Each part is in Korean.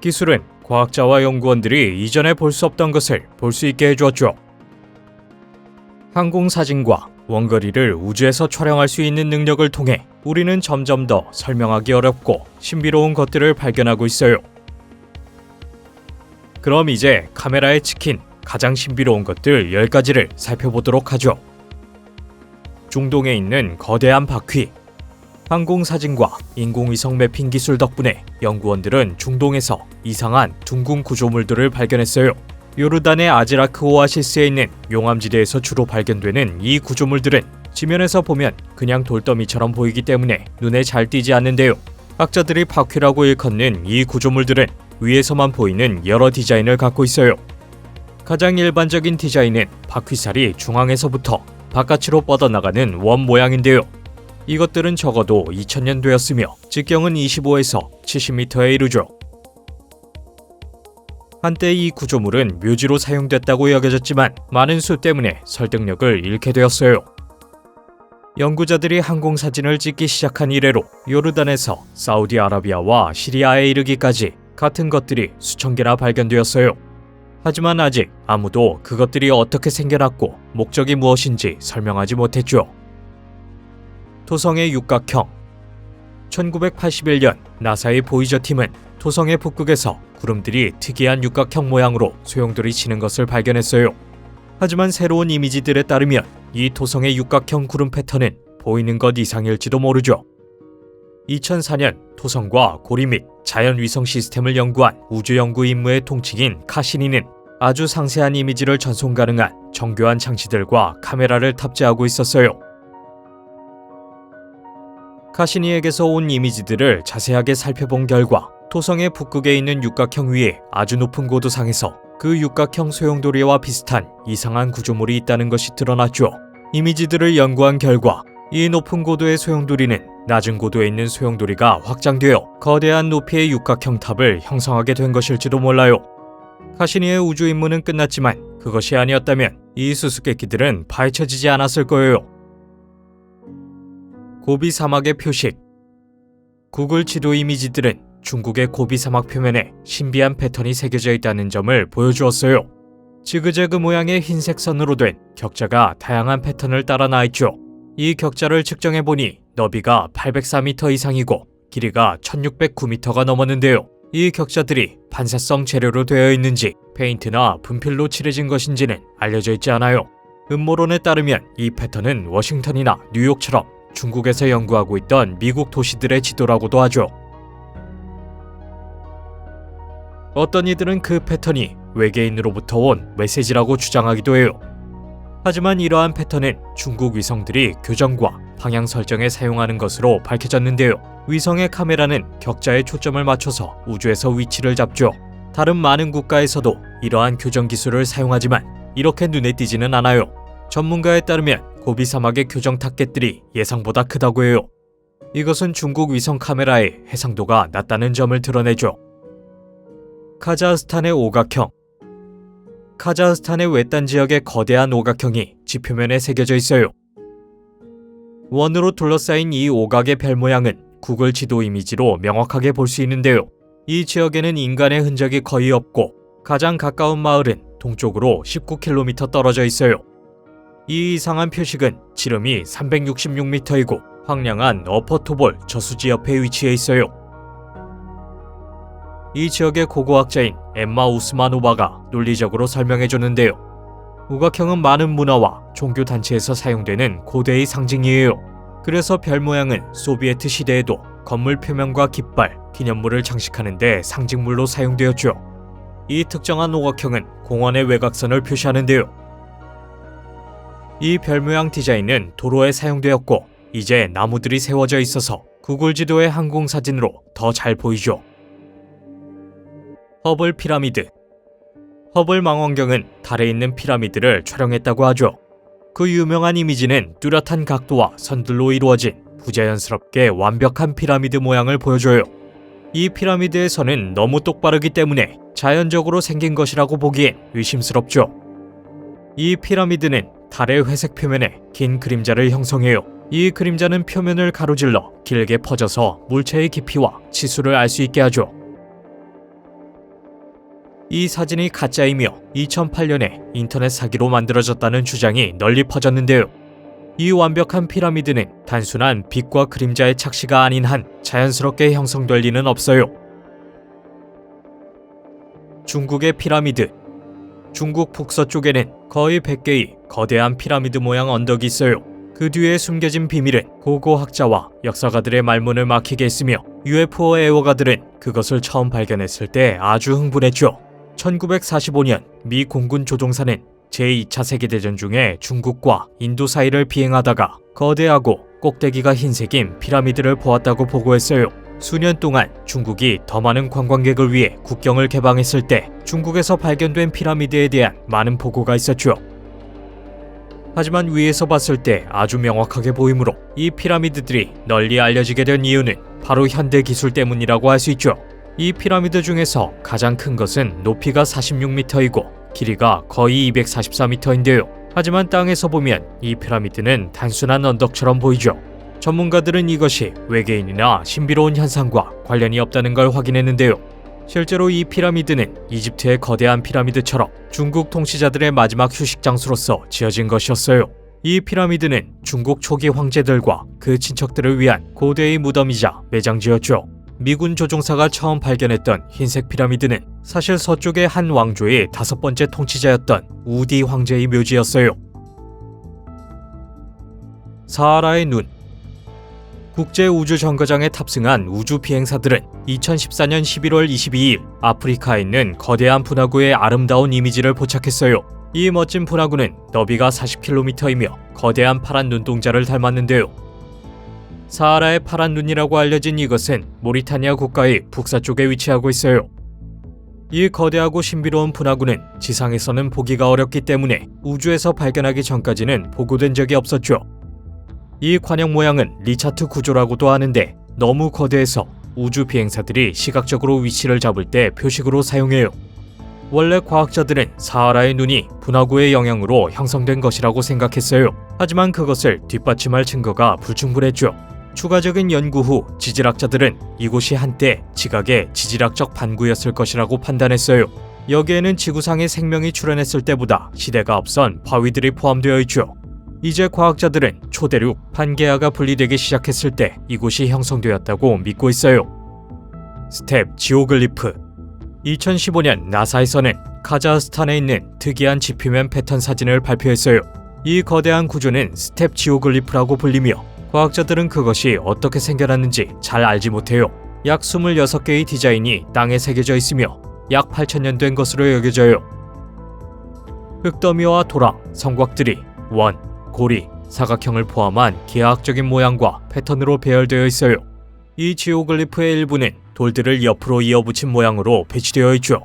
기술은 과학자와 연구원들이 이전에 볼 수 없던 것을 볼 수 있게 해주었죠. 항공사진과 원거리를 우주에서 촬영할 수 있는 능력을 통해 우리는 점점 더 설명하기 어렵고 신비로운 것들을 발견하고 있어요. 그럼 이제 카메라에 찍힌 가장 신비로운 것들 10가지를 살펴보도록 하죠. 중동에 있는 거대한 바퀴. 항공사진과 인공위성 매핑 기술 덕분에 연구원들은 중동에서 이상한 둥근 구조물들을 발견했어요. 요르단의 아즈라크 오아시스에 있는 용암지대에서 주로 발견되는 이 구조물들은 지면에서 보면 그냥 돌더미처럼 보이기 때문에 눈에 잘 띄지 않는데요. 학자들이 바퀴라고 일컫는 이 구조물들은 위에서만 보이는 여러 디자인을 갖고 있어요. 가장 일반적인 디자인은 바퀴살이 중앙에서부터 바깥으로 뻗어나가는 원 모양인데요. 이것들은 적어도 2000년 되었으며 직경은 25에서 70m에 이르죠. 한때 이 구조물은 묘지로 사용됐다고 여겨졌지만 많은 수 때문에 설득력을 잃게 되었어요. 연구자들이 항공사진을 찍기 시작한 이래로 요르단에서 사우디아라비아와 시리아에 이르기까지 같은 것들이 수천 개나 발견되었어요. 하지만 아직 아무도 그것들이 어떻게 생겨났고 목적이 무엇인지 설명하지 못했죠. 토성의 육각형. 1981년 나사의 보이저 팀은 토성의 북극에서 구름들이 특이한 육각형 모양으로 소용돌이 치는 것을 발견했어요. 하지만 새로운 이미지들에 따르면 이 토성의 육각형 구름 패턴은 보이는 것 이상일지도 모르죠. 2004년 토성과 고리 및 자연위성 시스템을 연구한 우주연구 임무의 통칭인 카시니는 아주 상세한 이미지를 전송 가능한 정교한 장치들과 카메라를 탑재하고 있었어요. 카시니에게서 온 이미지들을 자세하게 살펴본 결과 토성의 북극에 있는 육각형 위에 아주 높은 고도상에서 그 육각형 소용돌이와 비슷한 이상한 구조물이 있다는 것이 드러났죠. 이미지들을 연구한 결과 이 높은 고도의 소용돌이는 낮은 고도에 있는 소용돌이가 확장되어 거대한 높이의 육각형 탑을 형성하게 된 것일지도 몰라요. 카시니의 우주 임무는 끝났지만 그것이 아니었다면 이 수수께끼들은 파헤쳐지지 않았을 거예요. 고비 사막의 표식. 구글 지도 이미지들은 중국의 고비 사막 표면에 신비한 패턴이 새겨져 있다는 점을 보여주었어요. 지그재그 모양의 흰색 선으로 된 격자가 다양한 패턴을 따라 나 있죠. 이 격자를 측정해보니 너비가 804m 이상이고 길이가 1609m가 넘었는데요. 이 격자들이 반사성 재료로 되어 있는지 페인트나 분필로 칠해진 것인지는 알려져 있지 않아요. 음모론에 따르면 이 패턴은 워싱턴이나 뉴욕처럼 중국에서 연구하고 있던 미국 도시들의 지도라고도 하죠. 어떤 이들은 그 패턴이 외계인으로부터 온 메시지라고 주장하기도 해요. 하지만 이러한 패턴은 중국 위성들이 교정과 방향 설정에 사용하는 것으로 밝혀졌는데요. 위성의 카메라는 격자에 초점을 맞춰서 우주에서 위치를 잡죠. 다른 많은 국가에서도 이러한 교정 기술을 사용하지만 이렇게 눈에 띄지는 않아요. 전문가에 따르면 고비 사막의 교정 타겟들이 예상보다 크다고 해요. 이것은 중국 위성 카메라의 해상도가 낮다는 점을 드러내죠. 카자흐스탄의 오각형. 카자흐스탄의 외딴 지역의 거대한 오각형이 지표면에 새겨져 있어요. 원으로 둘러싸인 이 오각의 별 모양은 구글 지도 이미지로 명확하게 볼 수 있는데요. 이 지역에는 인간의 흔적이 거의 없고 가장 가까운 마을은 동쪽으로 19km 떨어져 있어요. 이 이상한 표식은 지름이 366m이고 황량한 어퍼토볼 저수지 옆에 위치해 있어요. 이 지역의 고고학자인 엠마 우스마노바가 논리적으로 설명해줬는데요. 오각형은 많은 문화와 종교 단체에서 사용되는 고대의 상징이에요. 그래서 별 모양은 소비에트 시대에도 건물 표면과 깃발, 기념물을 장식하는 데 상징물로 사용되었죠. 이 특정한 오각형은 공원의 외곽선을 표시하는데요. 이 별 모양 디자인은 도로에 사용되었고 이제 나무들이 세워져 있어서 구글 지도의 항공사진으로 더 잘 보이죠. 허블 피라미드. 허블 망원경은 달에 있는 피라미드를 촬영했다고 하죠. 그 유명한 이미지는 뚜렷한 각도와 선들로 이루어진 부자연스럽게 완벽한 피라미드 모양을 보여줘요. 이 피라미드의 선은 너무 똑바르기 때문에 자연적으로 생긴 것이라고 보기엔 의심스럽죠. 이 피라미드는 달의 회색 표면에 긴 그림자를 형성해요. 이 그림자는 표면을 가로질러 길게 퍼져서 물체의 깊이와 치수를 알 수 있게 하죠. 이 사진이 가짜이며 2008년에 인터넷 사기로 만들어졌다는 주장이 널리 퍼졌는데요. 이 완벽한 피라미드는 단순한 빛과 그림자의 착시가 아닌 한 자연스럽게 형성될 리는 없어요. 중국의 피라미드. 중국 북서쪽에는 거의 100개의 거대한 피라미드 모양 언덕이 있어요. 그 뒤에 숨겨진 비밀은 고고학자와 역사가들의 말문을 막히게 했으며 UFO 애호가들은 그것을 처음 발견했을 때 아주 흥분했죠. 1945년 미 공군 조종사는 제2차 세계대전 중에 중국과 인도 사이를 비행하다가 거대하고 꼭대기가 흰색인 피라미드를 보았다고 보고했어요. 수년 동안 중국이 더 많은 관광객을 위해 국경을 개방했을 때 중국에서 발견된 피라미드에 대한 많은 보고가 있었죠. 하지만 위에서 봤을 때 아주 명확하게 보이므로 이 피라미드들이 널리 알려지게 된 이유는 바로 현대 기술 때문이라고 할 수 있죠. 이 피라미드 중에서 가장 큰 것은 높이가 46m이고 길이가 거의 244m인데요. 하지만 땅에서 보면 이 피라미드는 단순한 언덕처럼 보이죠. 전문가들은 이것이 외계인이나 신비로운 현상과 관련이 없다는 걸 확인했는데요. 실제로 이 피라미드는 이집트의 거대한 피라미드처럼 중국 통치자들의 마지막 휴식 장소로서 지어진 것이었어요. 이 피라미드는 중국 초기 황제들과 그 친척들을 위한 고대의 무덤이자 매장지였죠. 미군 조종사가 처음 발견했던 흰색 피라미드는 사실 서쪽의 한 왕조의 5번째 통치자였던 우디 황제의 묘지였어요. 사하라의 눈. 국제우주정거장에 탑승한 우주 비행사들은 2014년 11월 22일 아프리카에 있는 거대한 분화구의 아름다운 이미지를 포착했어요. 이 멋진 분화구는 너비가 40km이며 거대한 파란 눈동자를 닮았는데요. 사하라의 파란 눈이라고 알려진 이것은 모리타니아 국가의 북서쪽에 위치하고 있어요. 이 거대하고 신비로운 분화구는 지상에서는 보기가 어렵기 때문에 우주에서 발견하기 전까지는 보고된 적이 없었죠. 이 관형 모양은 리차트 구조라고도 하는데 너무 거대해서 우주 비행사들이 시각적으로 위치를 잡을 때 표식으로 사용해요. 원래 과학자들은 사하라의 눈이 분화구의 영향으로 형성된 것이라고 생각했어요. 하지만 그것을 뒷받침할 증거가 불충분했죠. 추가적인 연구 후 지질학자들은 이곳이 한때 지각의 지질학적 반구였을 것이라고 판단했어요. 여기에는 지구상의 생명이 출현했을 때보다 시대가 앞선 바위들이 포함되어 있죠. 이제 과학자들은 초대륙 판게아가 분리되기 시작했을 때 이곳이 형성되었다고 믿고 있어요. 스텝 지오글리프. 2015년 나사에서는 카자흐스탄에 있는 특이한 지표면 패턴 사진을 발표했어요. 이 거대한 구조는 스텝 지오글리프라고 불리며 과학자들은 그것이 어떻게 생겨났는지 잘 알지 못해요. 약 26개의 디자인이 땅에 새겨져 있으며 약 8,000년 된 것으로 여겨져요. 흙더미와 도랑, 성곽들이 원, 고리, 사각형을 포함한 기하학적인 모양과 패턴으로 배열되어 있어요. 이 지오글리프의 일부는 돌들을 옆으로 이어붙인 모양으로 배치되어 있죠.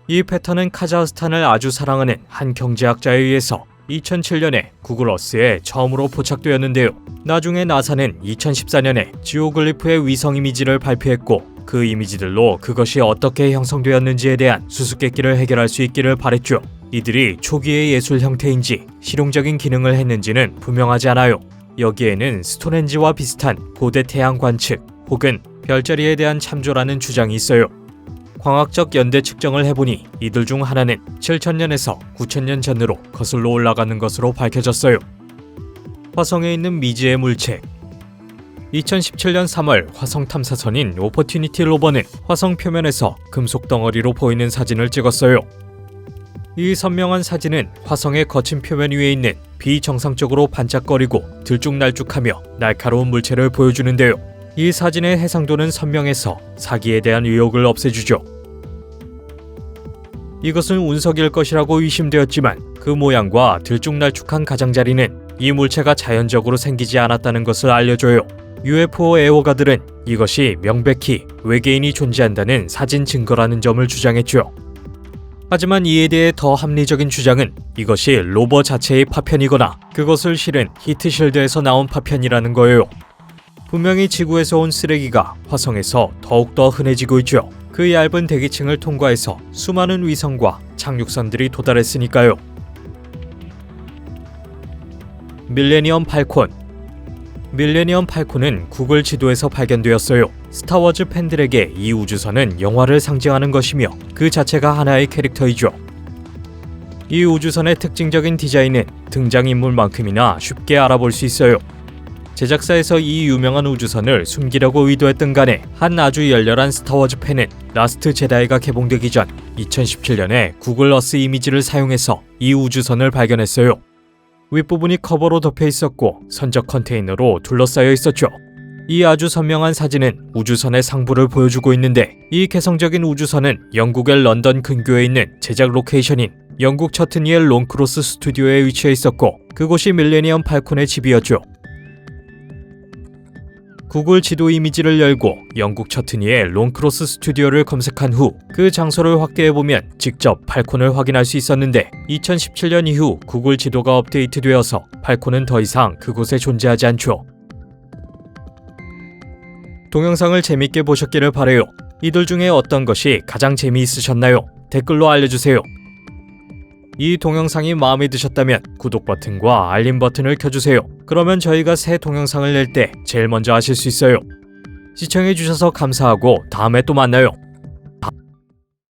이 패턴은 카자흐스탄을 아주 사랑하는 한 경제학자에 의해서 2007년에 구글 어스에 처음으로 포착되었는데요. 나중에 나사는 2014년에 지오글리프의 위성 이미지를 발표했고 그 이미지들로 그것이 어떻게 형성되었는지에 대한 수수께끼를 해결할 수 있기를 바랬죠. 이들이 초기의 예술 형태인지 실용적인 기능을 했는지는 분명하지 않아요. 여기에는 스톤헨지와 비슷한 고대 태양 관측 혹은 별자리에 대한 참조라는 주장이 있어요. 광학적 연대 측정을 해보니 이들 중 하나는 7,000년에서 9,000년 전으로 거슬러 올라가는 것으로 밝혀졌어요. 화성에 있는 미지의 물체. 2017년 3월 화성 탐사선인 오퍼튜니티 로버는 화성 표면에서 금속 덩어리로 보이는 사진을 찍었어요. 이 선명한 사진은 화성의 거친 표면 위에 있는 비정상적으로 반짝거리고 들쭉날쭉하며 날카로운 물체를 보여주는데요. 이 사진의 해상도는 선명해서 사기에 대한 의혹을 없애주죠. 이것은 운석일 것이라고 의심되었지만 그 모양과 들쭉날쭉한 가장자리는 이 물체가 자연적으로 생기지 않았다는 것을 알려줘요. UFO 애호가들은 이것이 명백히 외계인이 존재한다는 사진 증거라는 점을 주장했죠. 하지만 이에 대해 더 합리적인 주장은 이것이 로버 자체의 파편이거나 그것을 실은 히트실드에서 나온 파편이라는 거예요. 분명히 지구에서 온 쓰레기가 화성에서 더욱더 흔해지고 있죠. 그 얇은 대기층을 통과해서 수많은 위성과 착륙선들이 도달했으니까요. 밀레니엄 팔콘. 밀레니엄 팔콘은 구글 지도에서 발견되었어요. 스타워즈 팬들에게 이 우주선은 영화를 상징하는 것이며 그 자체가 하나의 캐릭터이죠. 이 우주선의 특징적인 디자인은 등장인물만큼이나 쉽게 알아볼 수 있어요. 제작사에서 이 유명한 우주선을 숨기려고 의도했던 간에 한 아주 열렬한 스타워즈 팬은 라스트 제다이가 개봉되기 전 2017년에 구글 어스 이미지를 사용해서 이 우주선을 발견했어요. 윗부분이 커버로 덮여 있었고 선적 컨테이너로 둘러싸여 있었죠. 이 아주 선명한 사진은 우주선의 상부를 보여주고 있는데 이 개성적인 우주선은 영국의 런던 근교에 있는 제작 로케이션인 영국 처트니의 롱크로스 스튜디오에 위치해 있었고 그곳이 밀레니엄 팔콘의 집이었죠. 구글 지도 이미지를 열고 영국 처트니의 롱크로스 스튜디오를 검색한 후 그 장소를 확대해보면 직접 팔콘을 확인할 수 있었는데 2017년 이후 구글 지도가 업데이트되어서 팔콘은 더 이상 그곳에 존재하지 않죠. 동영상을 재밌게 보셨기를 바라요. 이들 중에 어떤 것이 가장 재미있으셨나요? 댓글로 알려주세요. 이 동영상이 마음에 드셨다면 구독 버튼과 알림 버튼을 켜주세요. 그러면 저희가 새 동영상을 낼 때 제일 먼저 아실 수 있어요. 시청해주셔서 감사하고 다음에 또 만나요.